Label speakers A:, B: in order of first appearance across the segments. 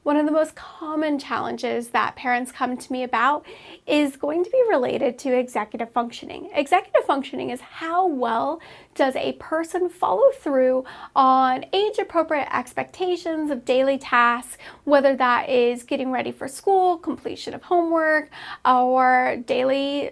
A: One of the most common challenges that parents come to me about is going to be related to executive functioning. Executive functioning is how well does a person follow through on age-appropriate expectations of daily tasks, whether that is getting ready for school, completion of homework, or daily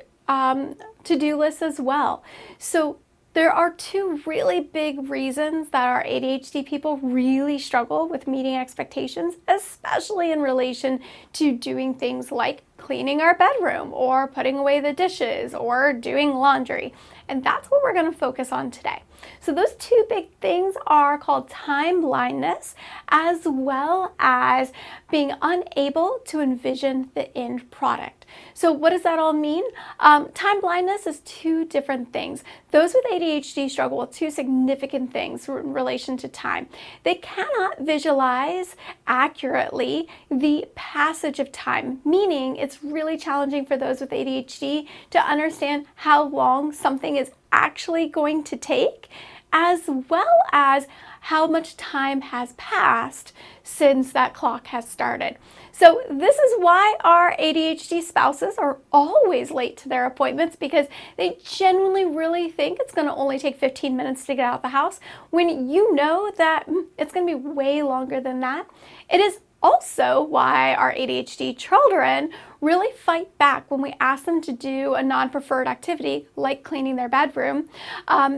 A: to-do lists as well. So there are two really big reasons that our ADHD people really struggle with meeting expectations, especially in relation to doing things like cleaning our bedroom or putting away the dishes or doing laundry. And that's what we're going to focus on today. So those two big things are called time blindness, as well as being unable to envision the end product. So what does that all mean? Time blindness is two different things. Those with ADHD struggle with two significant things in relation to time. They cannot visualize accurately the passage of time, meaning it's really challenging for those with ADHD to understand how long something is actually going to take, as well as how much time has passed since that clock has started. So this is why our ADHD spouses are always late to their appointments, because they genuinely really think it's going to only take 15 minutes to get out of the house, when you know that it's going to be way longer than that. It is also why our ADHD children really fight back when we ask them to do a non-preferred activity like cleaning their bedroom,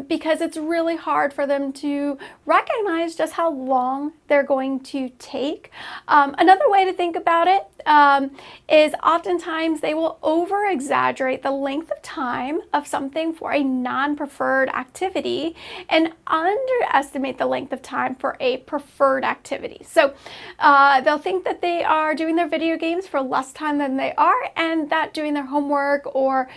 A: because it's really hard for them to recognize just how long they're going to take. Another way to think about it is oftentimes they will over-exaggerate the length of time of something for a non-preferred activity and underestimate the length of time for a preferred activity. So they'll think that they are doing their video games for less time than they are, and that doing their homework or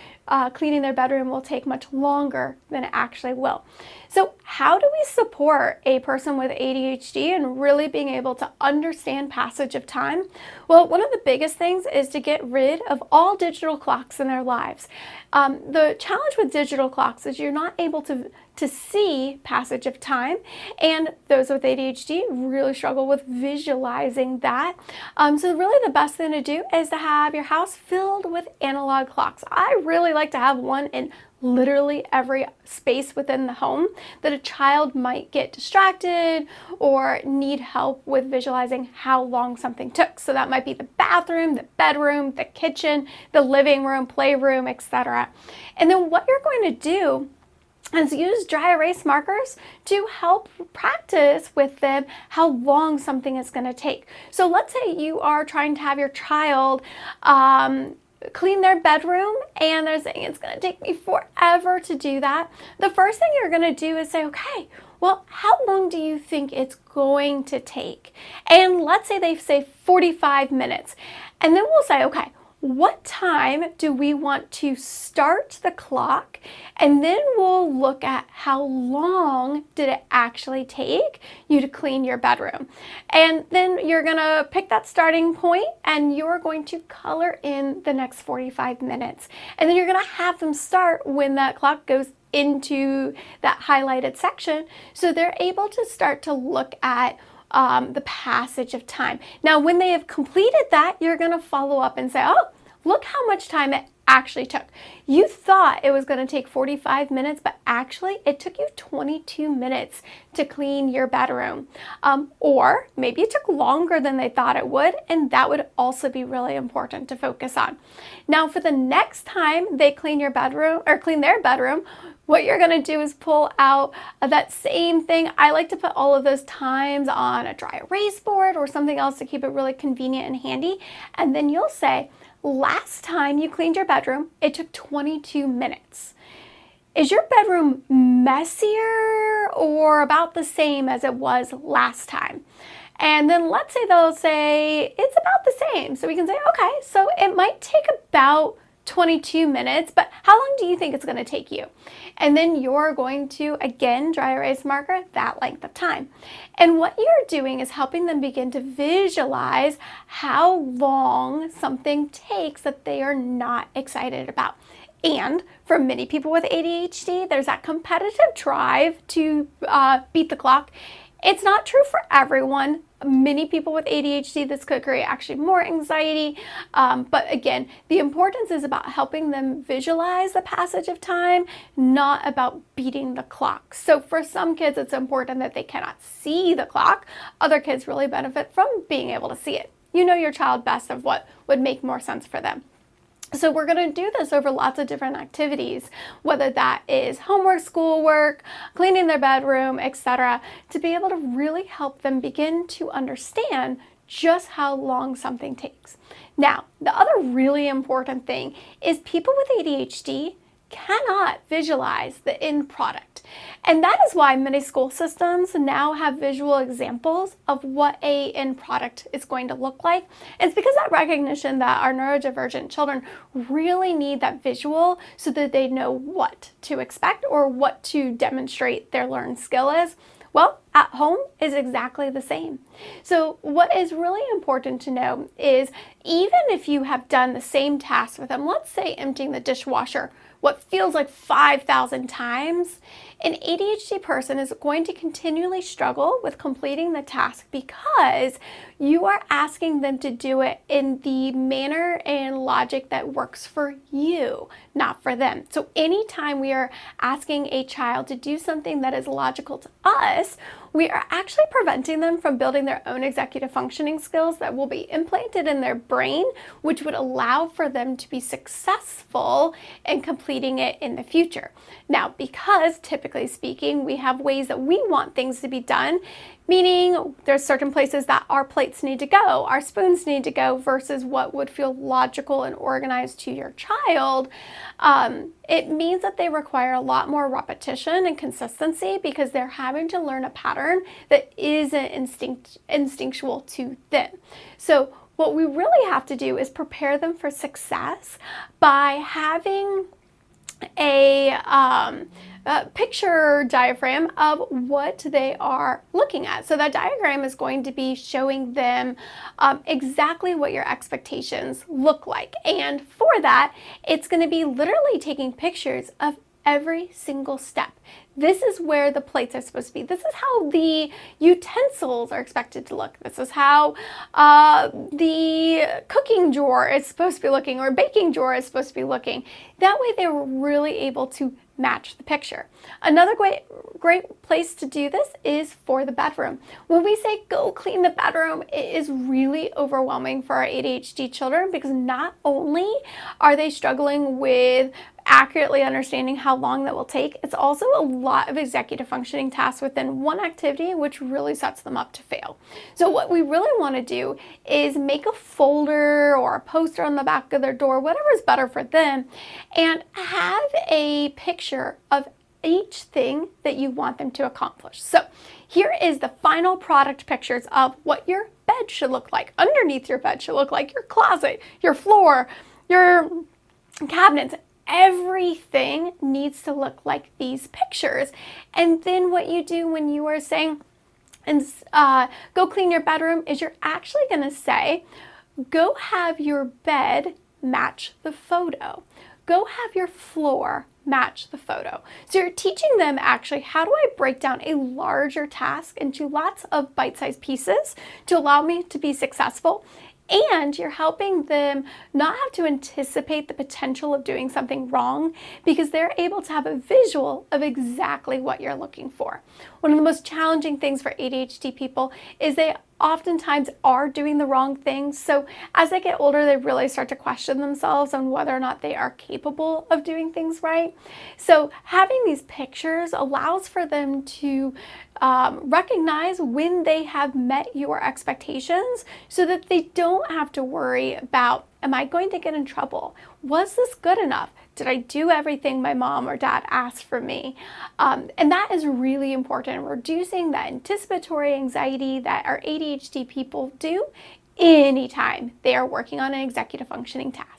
A: cleaning their bedroom will take much longer than it actually will. So how do we support a person with ADHD and really being able to understand passage of time? Well, one of the biggest things is to get rid of all digital clocks in their lives. The challenge with digital clocks is you're not able to see passage of time, and those with ADHD really struggle with visualizing that. So really the best thing to do is to have your house filled with analog clocks. I really like to have one in literally every space within the home that a child might get distracted or need help with visualizing how long something took. So that might be the bathroom, the bedroom, the kitchen, the living room, playroom, etc. And then what you're going to do is use dry erase markers to help practice with them how long something is going to take. So let's say you are trying to have your child clean their bedroom and they're saying it's going to take me forever to do that. The first thing you're going to do is say, okay, well, how long do you think it's going to take? And let's say they say 45 minutes. And then we'll say, okay, what time do we want to start the clock? And then we'll look at how long did it actually take you to clean your bedroom. And then you're going to pick that starting point and you're going to color in the next 45 minutes. And then you're going to have them start when that clock goes into that highlighted section, so they're able to start to look at the passage of time. Now, when they have completed that, you're going to follow up and say, oh, look how much time it actually took. You thought it was going to take 45 minutes, but actually it took you 22 minutes to clean your bedroom. Or maybe it took longer than they thought it would, and that would also be really important to focus on. Now, for the next time they clean your bedroom or clean their bedroom, what you're going to do is pull out that same thing. I like to put all of those times on a dry erase board or something else to keep it really convenient and handy. And then you'll say, last time you cleaned your bedroom, it took 22 minutes. Is your bedroom messier or about the same as it was last time? And then let's say they'll say it's about the same. So we can say, okay, so it might take about 22 minutes, but how long do you think it's going to take you? And then you're going to, again, dry erase marker that length of time. And what you're doing is helping them begin to visualize how long something takes that they are not excited about. And for many people with ADHD, there's that competitive drive to beat the clock. It's not true for everyone. many people with ADHD, this could create actually more anxiety. But again, the importance is about helping them visualize the passage of time, not about beating the clock. So for some kids, it's important that they cannot see the clock. Other kids really benefit from being able to see it. You know your child best of what would make more sense for them. So we're going to do this over lots of different activities, whether that is homework, schoolwork, cleaning their bedroom, etc., to be able to really help them begin to understand just how long something takes. Now, the other really important thing is people with ADHD cannot visualize the end product. And that is why many school systems now have visual examples of what a end product is going to look like. It's because that recognition that our neurodivergent children really need that visual so that they know what to expect or what to demonstrate their learned skill is. Well, at home is exactly the same. So what is really important to know is even if you have done the same task with them, let's say emptying the dishwasher, what feels like 5,000 times, an ADHD person is going to continually struggle with completing the task because you are asking them to do it in the manner and logic that works for you, not for them. So anytime we are asking a child to do something that is logical to us, we are actually preventing them from building their own executive functioning skills that will be implanted in their brain, which would allow for them to be successful in completing it in the future. Now, because typically speaking, we have ways that we want things to be done, meaning there's certain places that our plates need to go, our spoons need to go, versus what would feel logical and organized to your child, it means that they require a lot more repetition and consistency because they're having to learn a pattern that isn't instinctual to them. So what we really have to do is prepare them for success by having a picture diagram of what they are looking at. So that diagram is going to be showing them exactly what your expectations look like. And for that, it's going to be literally taking pictures of every single step. This is where the plates are supposed to be. This is how the utensils are expected to look. This is how the cooking drawer is supposed to be looking, or baking drawer is supposed to be looking. That way they were really able to match the picture. Another great place to do this is for the bedroom. When we say go clean the bedroom, it is really overwhelming for our ADHD children because not only are they struggling with accurately understanding how long that will take, it's also a lot of executive functioning tasks within one activity, which really sets them up to fail. So what we really want to do is make a folder or a poster on the back of their door, whatever is better for them, and have a picture of each thing that you want them to accomplish. So here is the final product pictures of what your bed should look like. Underneath your bed should look like your closet, your floor, your cabinets. Everything needs to look like these pictures. And then what you do when you are saying, go clean your bedroom, is you're actually going to say, go have your bed match the photo. Go have your floor match the photo. So you're teaching them actually, how do I break down a larger task into lots of bite-sized pieces to allow me to be successful? And you're helping them not have to anticipate the potential of doing something wrong because they're able to have a visual of exactly what you're looking for. One of the most challenging things for ADHD people is they oftentimes are doing the wrong things. So as they get older, they really start to question themselves on whether or not they are capable of doing things right. So having these pictures allows for them to recognize when they have met your expectations so that they don't have to worry about, am I going to get in trouble? Was this good enough? Did I do everything my mom or dad asked for me? And that is really important, reducing that anticipatory anxiety that our ADHD people do anytime they are working on an executive functioning task.